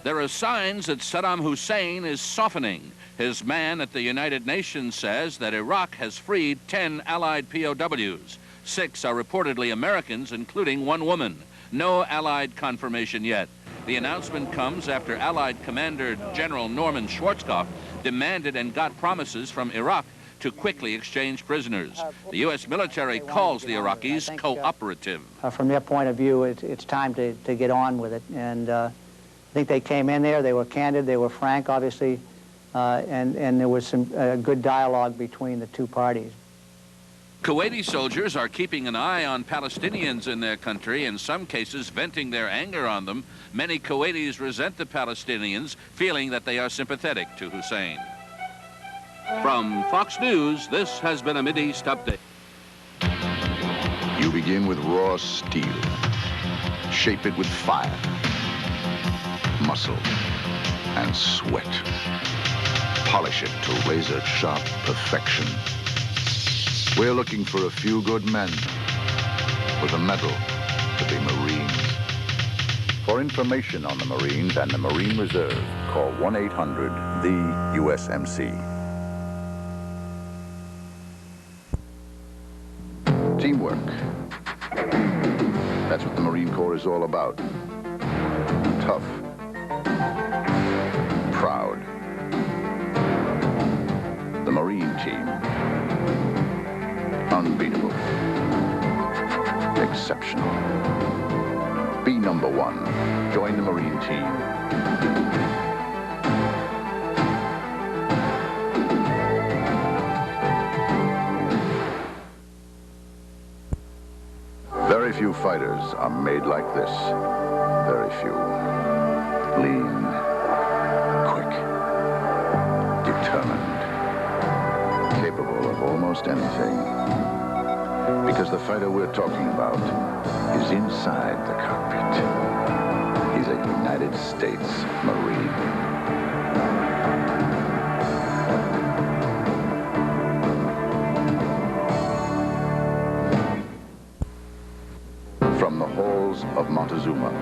There are signs that Saddam Hussein is softening. His man at the United Nations says that Iraq has freed 10 Allied POWs. 6 are reportedly Americans, including 1 woman. No Allied confirmation yet. The announcement comes after Allied Commander General Norman Schwartzkopf demanded and got promises from Iraq to quickly exchange prisoners. The U.S. military calls the Iraqis cooperative. From their point of view, it's time to get on with it. And I think they came in there, they were candid, they were frank, obviously, and there was some good dialogue between the two parties. Kuwaiti soldiers are keeping an eye on Palestinians in their country, in some cases venting their anger on them. Many Kuwaitis resent the Palestinians, feeling that they are sympathetic to Hussein. From Fox News, this has been a Mideast Update. You begin with raw steel. Shape it with fire, muscle, and sweat. Polish it to razor-sharp perfection. We're looking for a few good men with a medal to be Marines. For information on the Marines and the Marine Reserve, call 1-800-THE-USMC. Teamwork. That's what the Marine Corps is all about. Tough. Proud. The Marine team. Unbeatable. Exceptional. Be number 1. Join the Marine team. Very few fighters are made like this. Very few. Lean, quick, determined, capable of almost anything. Because the fighter we're talking about is inside the cockpit. He's a United States Marine. From the halls of Montezuma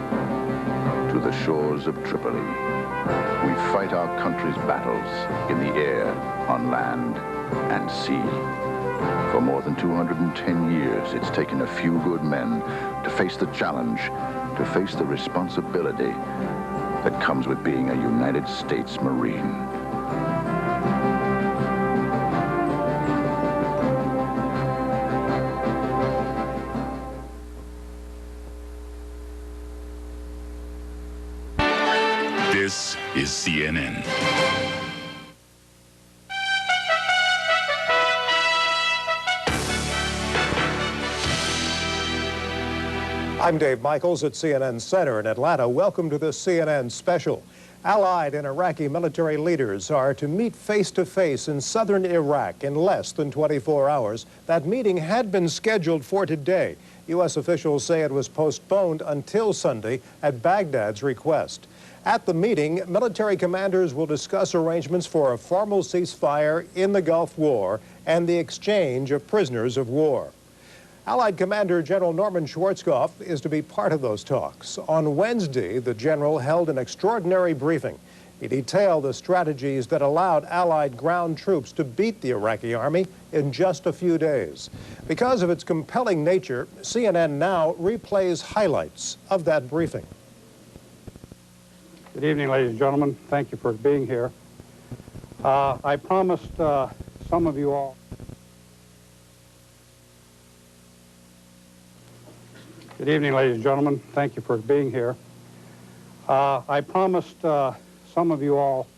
to the shores of Tripoli, we fight our country's battles in the air, on land, and sea. For more than 210 years, it's taken a few good men to face the challenge, to face the responsibility that comes with being a United States Marine. This is CNN. I'm Dave Michaels at CNN Center in Atlanta. Welcome to this CNN special. Allied and Iraqi military leaders are to meet face-to-face in southern Iraq in less than 24 hours. That meeting had been scheduled for today. U.S. officials say it was postponed until Sunday at Baghdad's request. At the meeting, military commanders will discuss arrangements for a formal ceasefire in the Gulf War and the exchange of prisoners of war. Allied Commander General Norman Schwartzkopf is to be part of those talks. On Wednesday, the general held an extraordinary briefing. He detailed the strategies that allowed Allied ground troops to beat the Iraqi army in just a few days. Because of its compelling nature, CNN now replays highlights of that briefing. Good evening, ladies and gentlemen. Thank you for being here. I promised some of you all... Good evening, ladies and gentlemen. Thank you for being here. I promised some of you all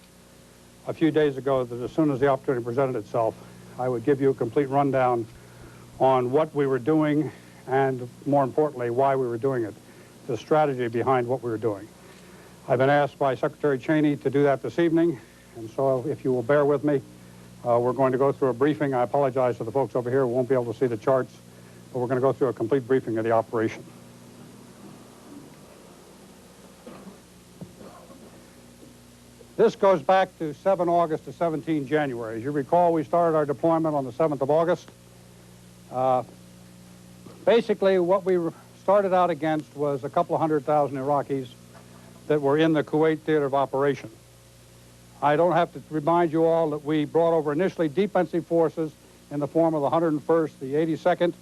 a few days ago that as soon as the opportunity presented itself, I would give you a complete rundown on what we were doing and, more importantly, why we were doing it, the strategy behind what we were doing. I've been asked by Secretary Cheney to do that this evening, and so if you will bear with me, we're going to go through a briefing. I apologize to the folks over here who won't be able to see the charts, but we're going to go through a complete briefing of the operation. This goes back to 7 August to 17 January. As you recall, we started our deployment on the 7th of August. Basically, what we started out against was a couple of 100,000 Iraqis that were in the Kuwait theater of operation. I don't have to remind you all that we brought over initially defensive forces in the form of the 101st, the 82nd,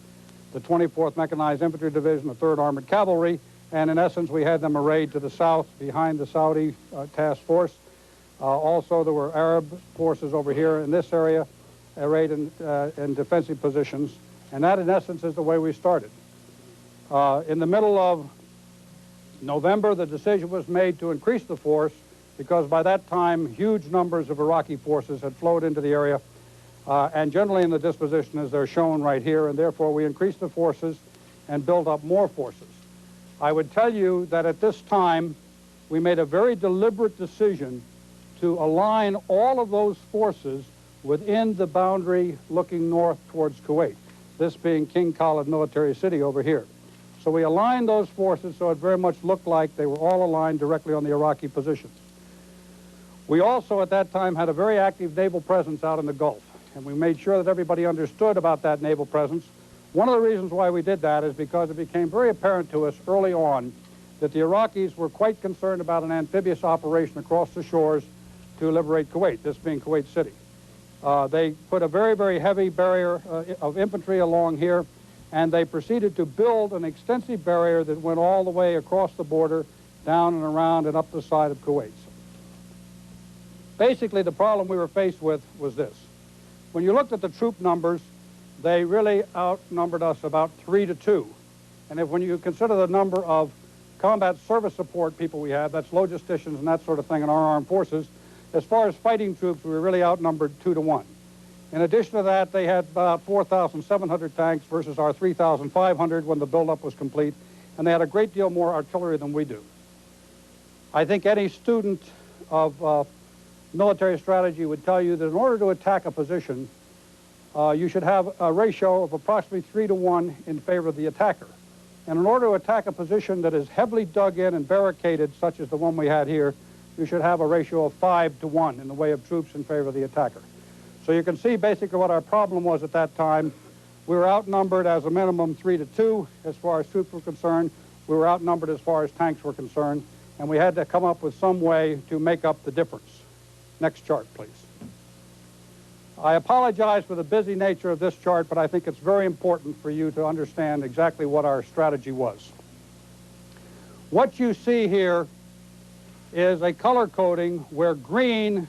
the 24th Mechanized Infantry Division, the 3rd Armored Cavalry, and in essence we had them arrayed to the south behind the Saudi task force. Also there were Arab forces over here in this area arrayed in defensive positions, and that in essence is the way we started. In the middle of November, the decision was made to increase the force because by that time huge numbers of Iraqi forces had flowed into the area and generally in the disposition as they're shown right here, and therefore we increased the forces and built up more forces. I would tell you that at this time we made a very deliberate decision to align all of those forces within the boundary looking north towards Kuwait, this being King Khalid Military City over here. So we aligned those forces so it very much looked like they were all aligned directly on the Iraqi positions. We also at that time had a very active naval presence out in the Gulf, and we made sure that everybody understood about that naval presence. One of the reasons why we did that is because it became very apparent to us early on that the Iraqis were quite concerned about an amphibious operation across the shores to liberate Kuwait, this being Kuwait City. They put a very, very heavy barrier of infantry along here, and they proceeded to build an extensive barrier that went all the way across the border, down and around and up the side of Kuwait. Basically, the problem we were faced with was this. When you looked at the troop numbers, they really outnumbered us about 3 to 2. And when you consider the number of combat service support people we had, that's logisticians and that sort of thing in our armed forces, as far as fighting troops, we were really outnumbered 2 to 1. In addition to that, they had about 4,700 tanks versus our 3,500 when the buildup was complete, and they had a great deal more artillery than we do. I think any student of military strategy would tell you that in order to attack a position, you should have a ratio of approximately 3 to 1 in favor of the attacker. And in order to attack a position that is heavily dug in and barricaded, such as the one we had here, you should have a ratio of 5 to 1 in the way of troops in favor of the attacker. So you can see basically what our problem was at that time. We were outnumbered as a minimum 3 to 2 as far as troops were concerned. We were outnumbered as far as tanks were concerned, and we had to come up with some way to make up the difference. Next chart, please. I apologize for the busy nature of this chart, but I think it's very important for you to understand exactly what our strategy was. What you see here is a color coding where green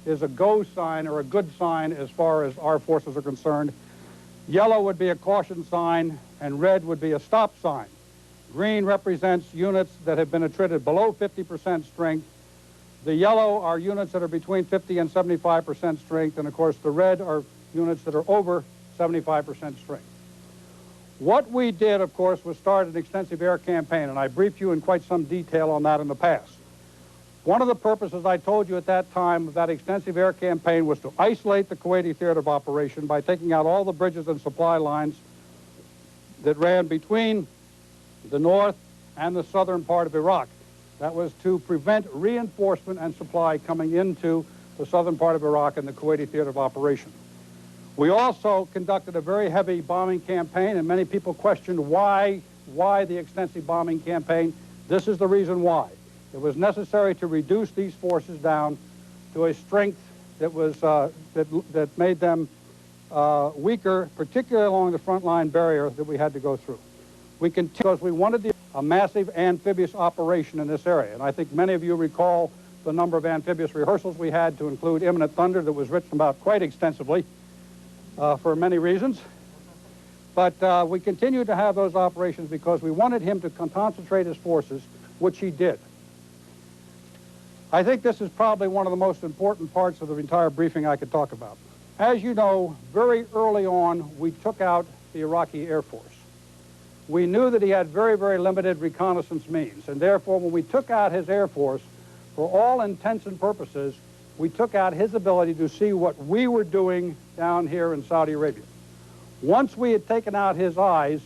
is a go sign or a good sign as far as our forces are concerned. Yellow would be a caution sign, and red would be a stop sign. Green represents units that have been attrited below 50% strength. The yellow are units that are between 50 and 75% strength, and of course the red are units that are over 75% strength. What we did, of course, was start an extensive air campaign, and I briefed you in quite some detail on that in the past. One of the purposes I told you at that time of that extensive air campaign was to isolate the Kuwaiti theater of operation by taking out all the bridges and supply lines that ran between the north and the southern part of Iraq. That was to prevent reinforcement and supply coming into the southern part of Iraq and the Kuwaiti theater of operation. We also conducted a very heavy bombing campaign, and many people questioned why the extensive bombing campaign. This is the reason why. It was necessary to reduce these forces down to a strength that was that made them weaker, particularly along the front line barrier that we had to go through. We continued because we wanted a massive amphibious operation in this area, and I think many of you recall the number of amphibious rehearsals we had to include Imminent Thunder that was written about quite extensively for many reasons. But we continued to have those operations because we wanted him to concentrate his forces, which he did. I think this is probably one of the most important parts of the entire briefing I could talk about. As you know, very early on, we took out the Iraqi Air Force. We knew that he had very, very limited reconnaissance means, and therefore when we took out his Air Force, for all intents and purposes, we took out his ability to see what we were doing down here in Saudi Arabia. Once we had taken out his eyes,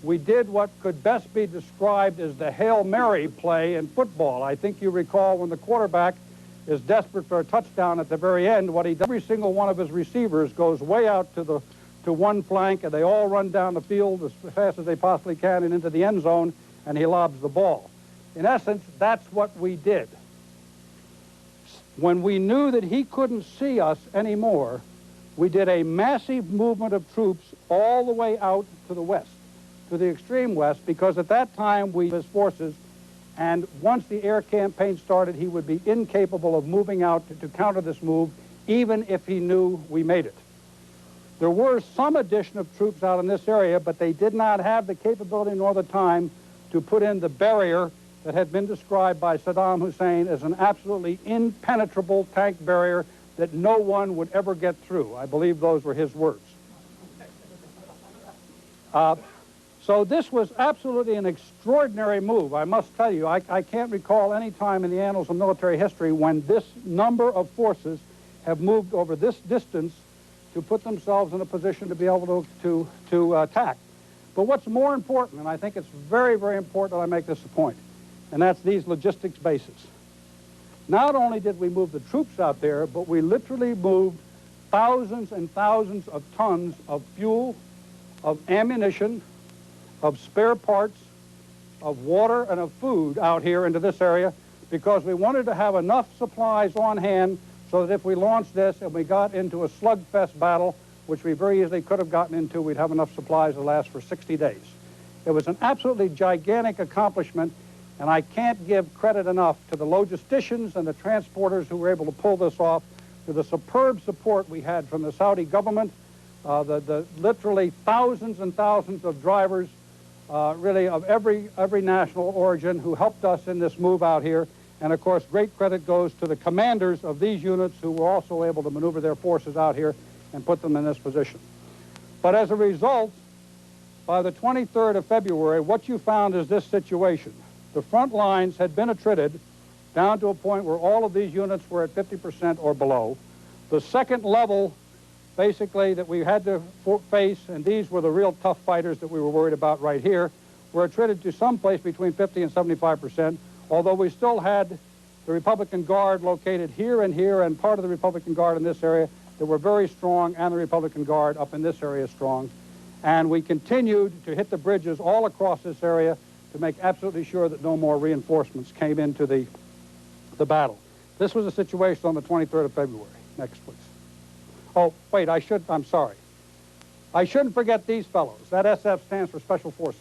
we did what could best be described as the Hail Mary play in football. I think you recall when the quarterback is desperate for a touchdown at the very end, what he does, every single one of his receivers goes way out to one flank, and they all run down the field as fast as they possibly can and into the end zone, and he lobs the ball. In essence, that's what we did. When we knew that he couldn't see us anymore, we did a massive movement of troops all the way out to the west, to the extreme west, because at that time we his forces, and once the air campaign started, he would be incapable of moving out to counter this move, even if he knew we made it. There were some addition of troops out in this area, but they did not have the capability nor the time to put in the barrier that had been described by Saddam Hussein as an absolutely impenetrable tank barrier that no one would ever get through. I believe those were his words. So this was absolutely an extraordinary move, I must tell you. I can't recall any time in the annals of military history when this number of forces have moved over this distance to put themselves in a position to be able to attack. But what's more important, and I think it's very, very important that I make this a point, and that's these logistics bases. Not only did we move the troops out there, but we literally moved thousands and thousands of tons of fuel, of ammunition, of spare parts, of water, and of food out here into this area because we wanted to have enough supplies on hand so that if we launched this and we got into a slugfest battle, which we very easily could have gotten into, we'd have enough supplies to last for 60 days. It was an absolutely gigantic accomplishment, and I can't give credit enough to the logisticians and the transporters who were able to pull this off, to the superb support we had from the Saudi government, the literally thousands and thousands of drivers, really of every national origin who helped us in this move out here. And of course, great credit goes to the commanders of these units who were also able to maneuver their forces out here and put them in this position. But as a result, by the 23rd of February, what you found is this situation. The front lines had been attrited down to a point where all of these units were at 50% or below. The second level, basically, that we had to face, and these were the real tough fighters that we were worried about right here, were attrited to someplace between 50 and 75%, although we still had the Republican Guard located here, and part of the Republican Guard in this area that were very strong, and the Republican Guard up in this area strong. And we continued to hit the bridges all across this area to make absolutely sure that no more reinforcements came into the battle. This was a situation on the 23rd of February. Next, please. Oh, wait, I'm sorry. I shouldn't forget these fellows. That SF stands for Special Forces.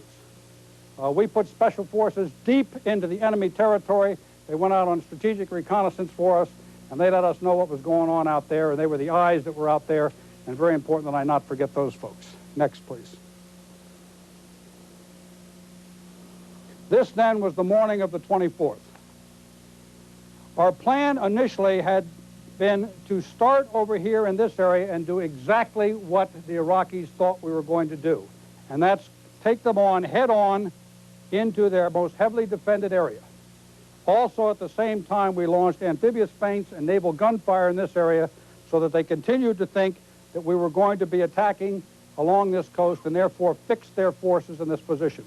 We put Special Forces deep into the enemy territory. They went out on strategic reconnaissance for us, and they let us know what was going on out there, and they were the eyes that were out there, and very important that I not forget those folks. Next, please. This then was the morning of the 24th. Our plan initially had been to start over here in this area and do exactly what the Iraqis thought we were going to do, and that's take them on head-on into their most heavily defended area. Also, at the same time, we launched amphibious feints and naval gunfire in this area so that they continued to think that we were going to be attacking along this coast and therefore fix their forces in this position.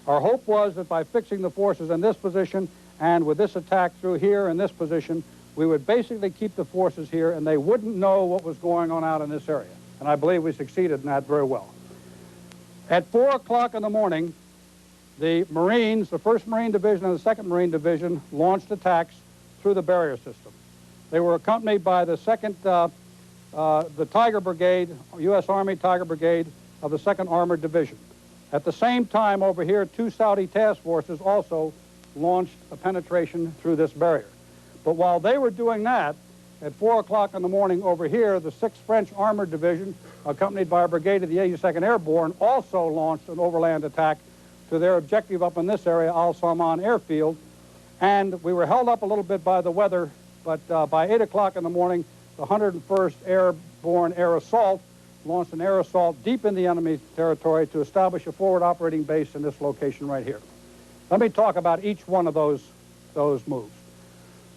Our hope was that by fixing the forces in this position and with this attack through here in this position, we would basically keep the forces here and they wouldn't know what was going on out in this area. And I believe we succeeded in that very well. At 4 o'clock in the morning, the Marines, the 1st Marine Division and the 2nd Marine Division, launched attacks through the barrier system. They were accompanied by the the Tiger Brigade, U.S. Army Tiger Brigade of the 2nd Armored Division. At the same time over here, 2 Saudi task forces also launched a penetration through this barrier. But while they were doing that, at 4 o'clock in the morning over here, the 6th French Armored Division, accompanied by a brigade of the 82nd Airborne, also launched an overland attack to their objective up in this area, Al Salman Airfield. And we were held up a little bit by the weather, but by 8 o'clock in the morning, the 101st Airborne Air Assault launched an air assault deep in the enemy territory to establish a forward operating base in this location right here. Let me talk about each one of those moves.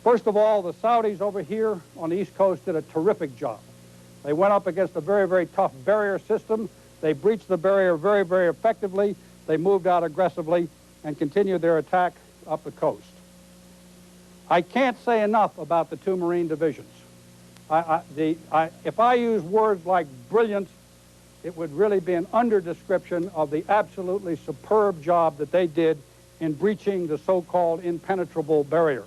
First of all, the Saudis over here on the East Coast did a terrific job. They went up against a very, very tough barrier system. They breached the barrier very, very effectively. They moved out aggressively and continued their attack up the coast. I can't say enough about the 2 Marine divisions. If I use words like brilliant, it would really be an under-description of the absolutely superb job that they did in breaching the so-called impenetrable barrier.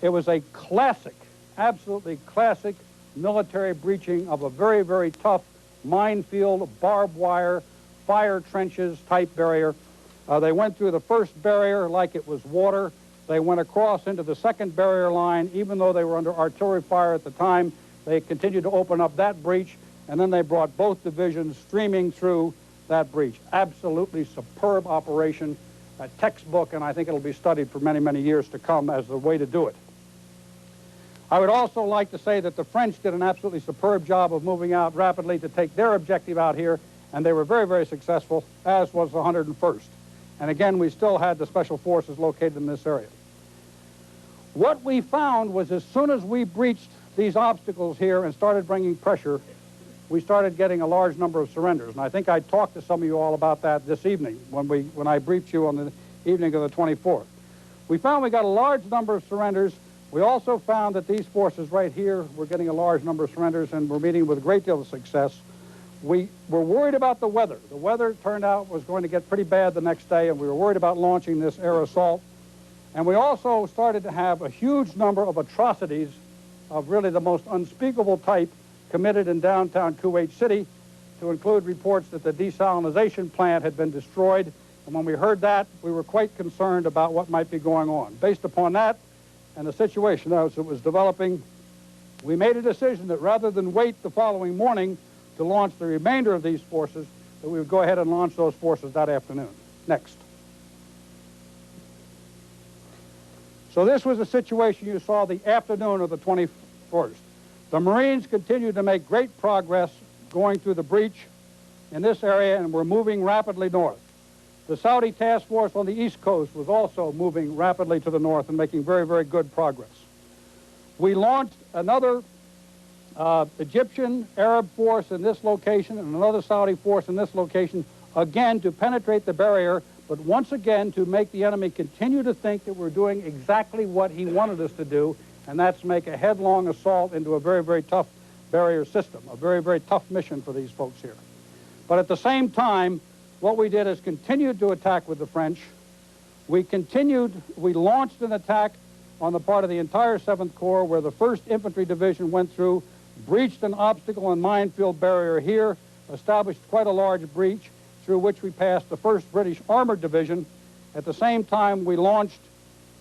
It was a classic, absolutely classic military breaching of a very, very tough minefield, barbed wire, fire trenches type barrier. They went through the first barrier like it was water. They went across into the second barrier line. Even though they were under artillery fire at the time, they continued to open up that breach, and then they brought both divisions streaming through that breach. Absolutely superb operation, a textbook, and I think it'll be studied for many, many years to come as the way to do it. I would also like to say that the French did an absolutely superb job of moving out rapidly to take their objective out here, and they were very, very successful, as was the 101st. And again, we still had the Special Forces located in this area. What we found was as soon as we breached these obstacles here and started bringing pressure, we started getting a large number of surrenders. And I think I talked to some of you all about that this evening when I briefed you on the evening of the 24th. We found we got a large number of surrenders. We also found that these forces right here were getting a large number of surrenders and were meeting with a great deal of success. We were worried about the weather. The weather, turned out, was going to get pretty bad the next day, and we were worried about launching this air assault. And we also started to have a huge number of atrocities of really the most unspeakable type committed in downtown Kuwait City, to include reports that the desalinization plant had been destroyed. And when we heard that, we were quite concerned about what might be going on. Based upon that and the situation as it was developing, we made a decision that rather than wait the following morning to launch the remainder of these forces, that we would go ahead and launch those forces that afternoon. Next. So this was the situation you saw the afternoon of the 21st. The Marines continued to make great progress going through the breach in this area, and were moving rapidly north. The Saudi task force on the East Coast was also moving rapidly to the north and making very, very good progress. We launched another Egyptian Arab force in this location and another Saudi force in this location, again to penetrate the barrier, but once again to make the enemy continue to think that we're doing exactly what he wanted us to do, and that's make a headlong assault into a very, very tough barrier system, a very, very tough mission for these folks here. But at the same time, what we did is continued to attack with the French. We launched an attack on the part of the entire 7th Corps, where the 1st Infantry Division went through, breached an obstacle and minefield barrier here, established quite a large breach through which we passed the 1st British Armored Division. At the same time, we launched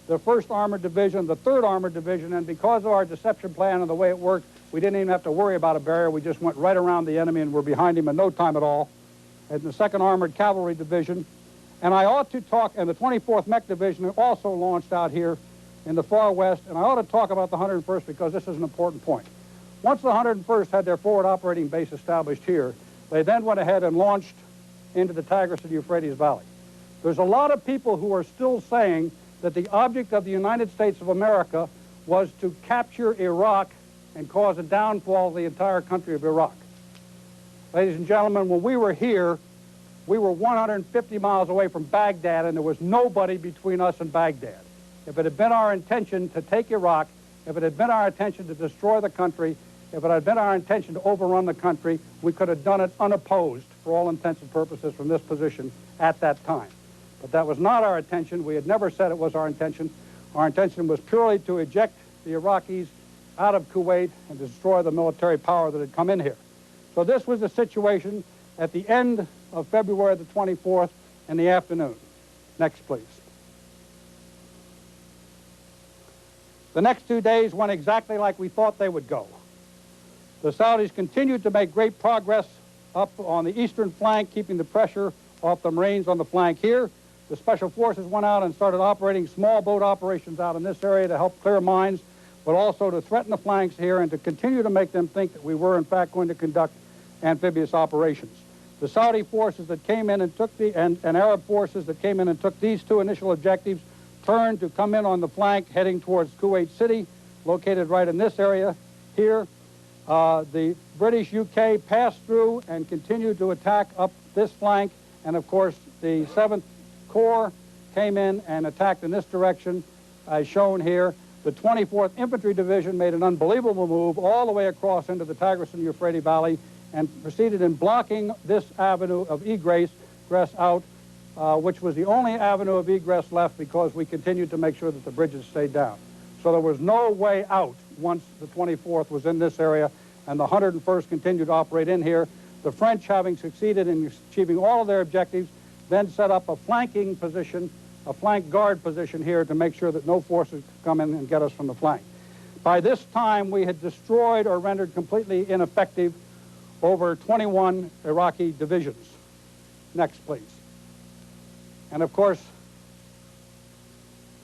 the 1st Armored Division, the 3rd Armored Division, and because of our deception plan and the way it worked, we didn't even have to worry about a barrier. We just went right around the enemy and were behind him in no time at all. And the 2nd Armored Cavalry Division. And I ought to talk, and the 24th Mech Division also launched out here in the far west, and I ought to talk about the 101st because this is an important point. Once the 101st had their forward operating base established here, they then went ahead and launched into the Tigris and Euphrates Valley. There's a lot of people who are still saying that the object of the United States of America was to capture Iraq and cause a downfall of the entire country of Iraq. Ladies and gentlemen, when we were here, we were 150 miles away from Baghdad, and there was nobody between us and Baghdad. If it had been our intention to take Iraq, if it had been our intention to destroy the country, if it had been our intention to overrun the country, we could have done it unopposed for all intents and purposes from this position at that time. But that was not our intention. We had never said it was our intention. Our intention was purely to eject the Iraqis out of Kuwait and destroy the military power that had come in here. So this was the situation at the end of February the 24th in the afternoon. Next, please. The next 2 days went exactly like we thought they would go. The Saudis continued to make great progress up on the eastern flank, keeping the pressure off the Marines on the flank here. The Special Forces went out and started operating small boat operations out in this area to help clear mines, but also to threaten the flanks here and to continue to make them think that we were, in fact, going to conduct amphibious operations. The Saudi forces that came in and took and Arab forces that came in and took these 2 initial objectives turned to come in on the flank heading towards Kuwait City, located right in this area here. The British UK passed through and continued to attack up this flank, and of course the 7th Corps came in and attacked in this direction as shown here. The 24th Infantry Division made an unbelievable move all the way across into the Tigris and Euphrates Valley and proceeded in blocking this avenue of egress out which was the only avenue of egress left because we continued to make sure that the bridges stayed down. So there was no way out once the 24th was in this area and the 101st continued to operate in here. The French, having succeeded in achieving all of their objectives, then set up a flanking position, a flank guard position here to make sure that no forces could come in and get us from the flank. By this time, we had destroyed or rendered completely ineffective over 21 Iraqi divisions. Next, please. And of course,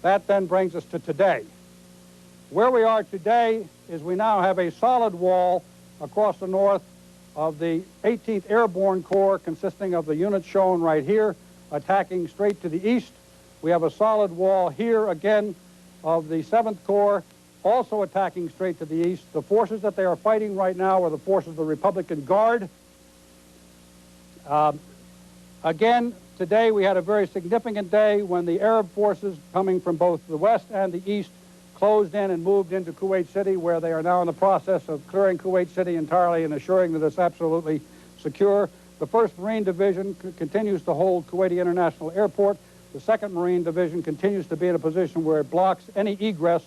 that then brings us to today. Where we are today is we now have a solid wall across the north of the 18th Airborne Corps, consisting of the units shown right here, attacking straight to the east. We have a solid wall here again of the 7th Corps, also attacking straight to the east. The forces that they are fighting right now are the forces of the Republican Guard. Again, today we had a very significant day when the Arab forces coming from both the west and the east closed in and moved into Kuwait City, where they are now in the process of clearing Kuwait City entirely and assuring that it's absolutely secure. The 1st Marine Division continues to hold Kuwaiti International Airport. The 2nd Marine Division continues to be in a position where it blocks any egress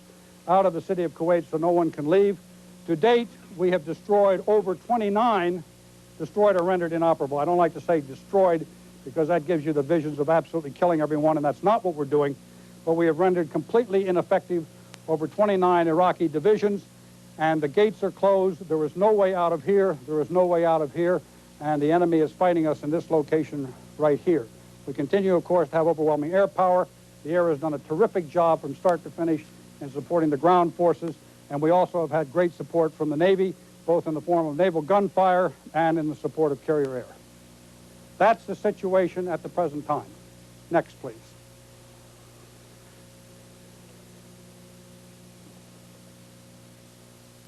out of the city of Kuwait so no one can leave. To date, we have destroyed over 29, destroyed or rendered inoperable. I don't like to say destroyed because that gives you the visions of absolutely killing everyone, and that's not what we're doing. But we have rendered completely ineffective over 29 Iraqi divisions, and the gates are closed. There is no way out of here. There is no way out of here, and the enemy is fighting us in this location right here. We continue, of course, to have overwhelming air power. The air has done a terrific job from start to finish in supporting the ground forces, and we also have had great support from the Navy, both in the form of naval gunfire and in the support of carrier air. That's the situation at the present time. Next, please.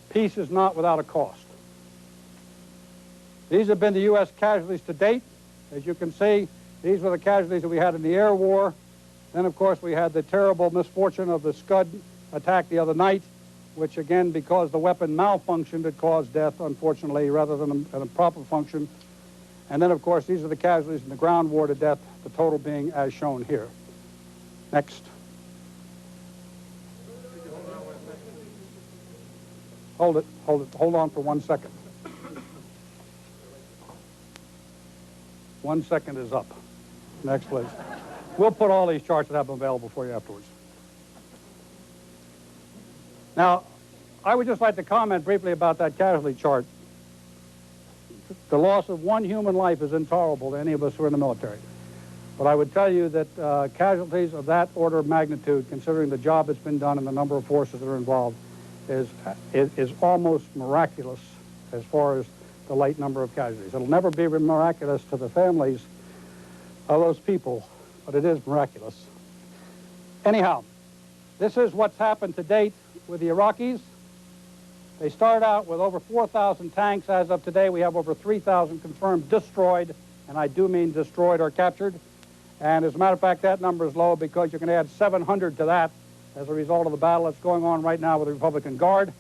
Peace is not without a cost. These have been the U.S. casualties to date. As you can see, these were the casualties that we had in the air war. Then, of course, we had the terrible misfortune of the Scud attack the other night, which, again, because the weapon malfunctioned, it caused death, unfortunately, rather than a proper function. And then, of course, these are the casualties in the ground war to death, the total being as shown here. Next. Hold it, hold on for 1 second. 1 second is up. Next, please. We'll put all these charts that have them available for you afterwards. Now, I would just like to comment briefly about that casualty chart. The loss of one human life is intolerable to any of us who are in the military. But I would tell you that casualties of that order of magnitude, considering the job that's been done and the number of forces that are involved, is almost miraculous as far as the light number of casualties. It'll never be miraculous to the families of those people, but it is miraculous. Anyhow, this is what's happened to date with the Iraqis. They start out with over 4,000 tanks. As of today, we have over 3,000 confirmed destroyed, and I do mean destroyed or captured. And as a matter of fact, that number is low because you can add 700 to that as a result of the battle that's going on right now with the Republican Guard.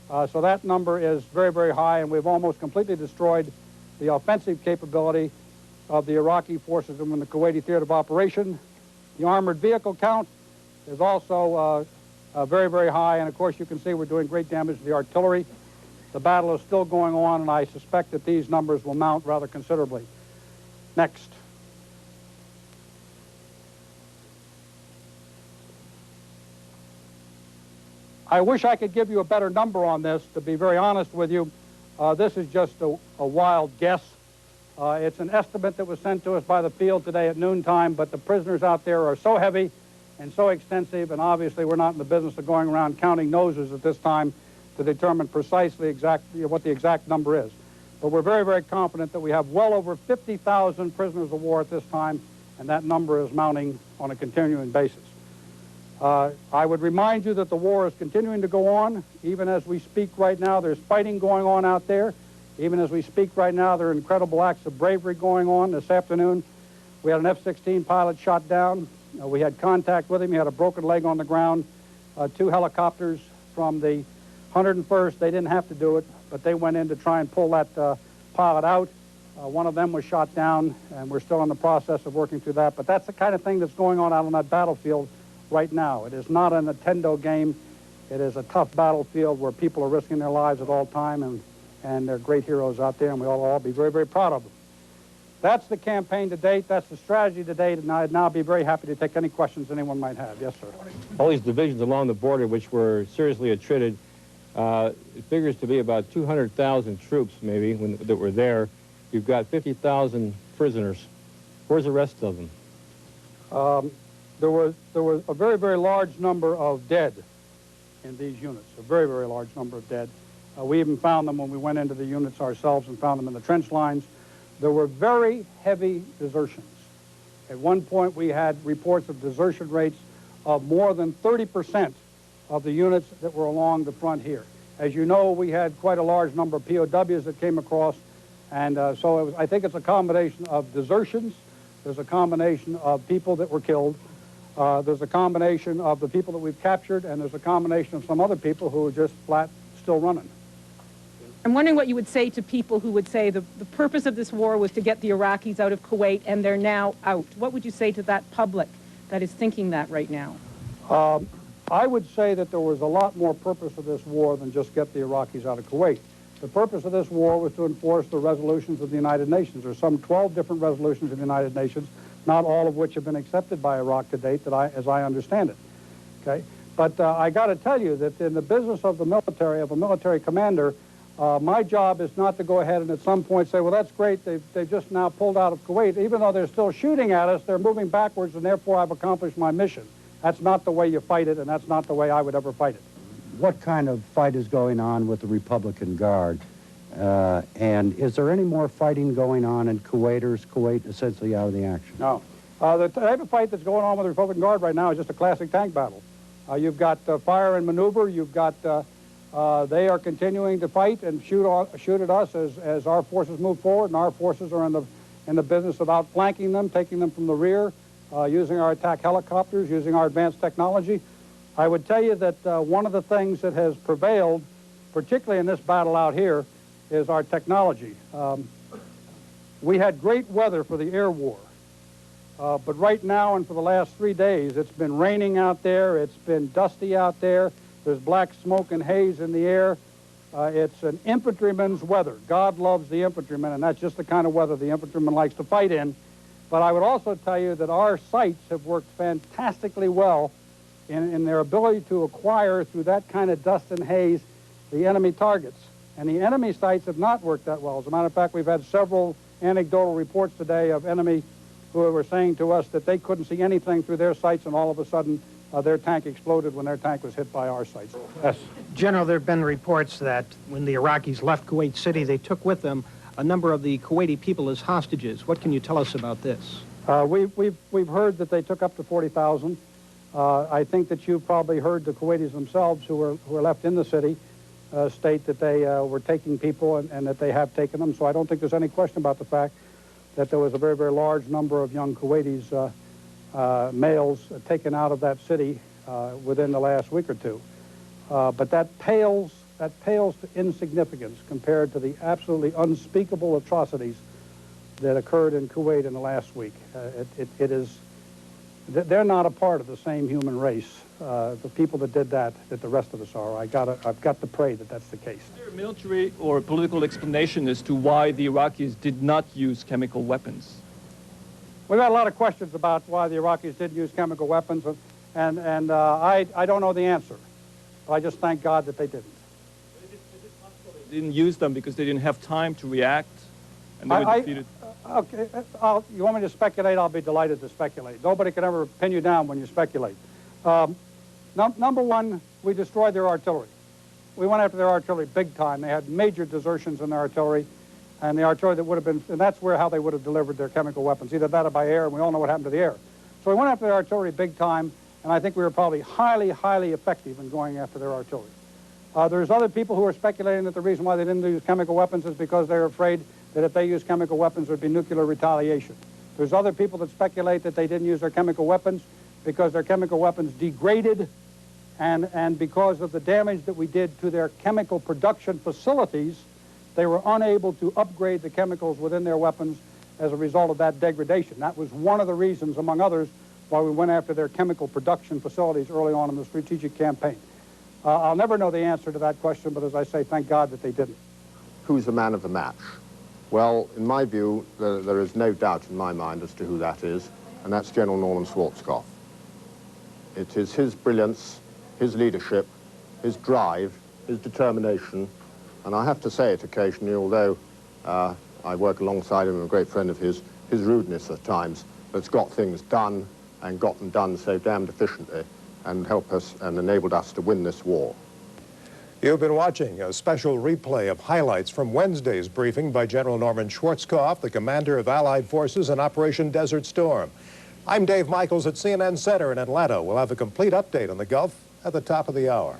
So that number is very, very high, and we've almost completely destroyed the offensive capability of the Iraqi forces in the Kuwaiti theater of operation. The armored vehicle count is also very, very high, and of course you can see we're doing great damage to the artillery. The battle is still going on, and I suspect that these numbers will mount rather considerably. Next. I wish I could give you a better number on this, to be very honest with you. This is just a wild guess. It's an estimate that was sent to us by the field today at noontime, but the prisoners out there are so heavy and so extensive, and obviously we're not in the business of going around counting noses at this time to determine precisely what the exact number is. But we're very, very confident that we have well over 50,000 prisoners of war at this time, and that number is mounting on a continuing basis. I would remind you that the war is continuing to go on. Even as we speak right now, there's fighting going on out there. Even as we speak right now, there are incredible acts of bravery going on. This afternoon, we had an F-16 pilot shot down. We had contact with him. He had a broken leg on the ground. 2 helicopters from the 101st, they didn't have to do it, but they went in to try and pull that pilot out. One of them was shot down, and we're still in the process of working through that. But that's the kind of thing that's going on out on that battlefield right now. It is not a Nintendo game. It is a tough battlefield where people are risking their lives at all time, and they're great heroes out there, and we ought to all be very, very proud of them. That's the campaign to date. That's the strategy to date, and I'd now be very happy to take any questions anyone might have. Yes, sir. All these divisions along the border, which were seriously attrited, it figures to be about 200,000 troops, maybe, that were there. You've got 50,000 prisoners. Where's the rest of them? There was a very, very large number of dead in these units, a very, very large number of dead. We even found them when we went into the units ourselves and found them in the trench lines. There were very heavy desertions. At one point, we had reports of desertion rates of more than 30% of the units that were along the front here. As you know, we had quite a large number of POWs that came across, and so I think it's a combination of desertions. There's a combination of people that were killed. There's a combination of the people that we've captured, and there's a combination of some other people who are just flat still running. I'm wondering what you would say to people who would say the purpose of this war was to get the Iraqis out of Kuwait, and they're now out. What would you say to that public that is thinking that right now? I would say that there was a lot more purpose to this war than just get the Iraqis out of Kuwait. The purpose of this war was to enforce the resolutions of the United Nations. There are some 12 different resolutions of the United Nations, not all of which have been accepted by Iraq to date, as I understand it. Okay? But I got to tell you that in the business of the military, of a military commander, my job is not to go ahead and at some point say, well, that's great, they've just now pulled out of Kuwait. Even though they're still shooting at us, they're moving backwards, and therefore I've accomplished my mission. That's not the way you fight it, and that's not the way I would ever fight it. What kind of fight is going on with the Republican Guard? And is there any more fighting going on in Kuwait, or is Kuwait essentially out of the action? No. The type of fight that's going on with the Republican Guard right now is just a classic tank battle. You've got fire and maneuver. You've got they are continuing to fight and shoot at us as our forces move forward, and our forces are in the business of outflanking them, taking them from the rear, using our attack helicopters, using our advanced technology. I would tell you that one of the things that has prevailed, particularly in this battle out here, is our technology. We had great weather for the air war, but right now and for the last 3 days, it's been raining out there, it's been dusty out there, there's black smoke and haze in the air. It's an infantryman's weather. God loves the infantryman, and that's just the kind of weather the infantryman likes to fight in. But I would also tell you that our sights have worked fantastically well in their ability to acquire, through that kind of dust and haze, the enemy targets. And the enemy sights have not worked that well. As a matter of fact, we've had several anecdotal reports today of enemy who were saying to us that they couldn't see anything through their sights, and all of a sudden their tank exploded when their tank was hit by our sights. Yes. General, there have been reports that when the Iraqis left Kuwait City, they took with them a number of the Kuwaiti people as hostages. What can you tell us about this? We've heard that they took up to 40,000. I think that you've probably heard the Kuwaitis themselves who were left in the city state that they were taking people and that they have taken them. So I don't think there's any question about the fact that there was a very, very large number of young Kuwaitis, males, taken out of that city within the last week or two. But that pales to insignificance compared to the absolutely unspeakable atrocities that occurred in Kuwait in the last week. They're not a part of the same human race. The people that did that the rest of us are. I've got to pray that that's the case. Is there a military or political explanation as to why the Iraqis did not use chemical weapons? We've had a lot of questions about why the Iraqis didn't use chemical weapons, and I don't know the answer. I just thank God that they didn't. Is it possible they didn't use them because they didn't have time to react, and they were defeated? Okay, you want me to speculate? I'll be delighted to speculate. Nobody can ever pin you down when you speculate. Number one, we destroyed their artillery. We went after their artillery big time. They had major desertions in their artillery, and the artillery that would have been, and that's how they would have delivered their chemical weapons, either that or by air, and we all know what happened to the air. So we went after their artillery big time, and I think we were probably highly, highly effective in going after their artillery. There's other people who are speculating that the reason why they didn't use chemical weapons is because they're afraid that if they use chemical weapons, there would be nuclear retaliation. There's other people that speculate that they didn't use their chemical weapons because their chemical weapons degraded, and because of the damage that we did to their chemical production facilities, They were unable to upgrade the chemicals within their weapons as a result of that degradation. That was one of the reasons, among others, why we went after their chemical production facilities early on in the strategic campaign. I'll never know the answer to that question, but as I say, thank God that they didn't. Who's the man of the match? Well, in my view, there is no doubt in my mind as to who that is, and that's General Norman Schwartzkopf. It is his brilliance, his leadership, his drive, his determination, and I have to say it occasionally, although I work alongside him, I'm a great friend of his rudeness at times, that's got things done and got them done so damned efficiently and helped us and enabled us to win this war. You've been watching a special replay of highlights from Wednesday's briefing by General Norman Schwartzkopf, the commander of Allied forces in Operation Desert Storm. I'm Dave Michaels at CNN Center in Atlanta. We'll have a complete update on the Gulf at the top of the hour.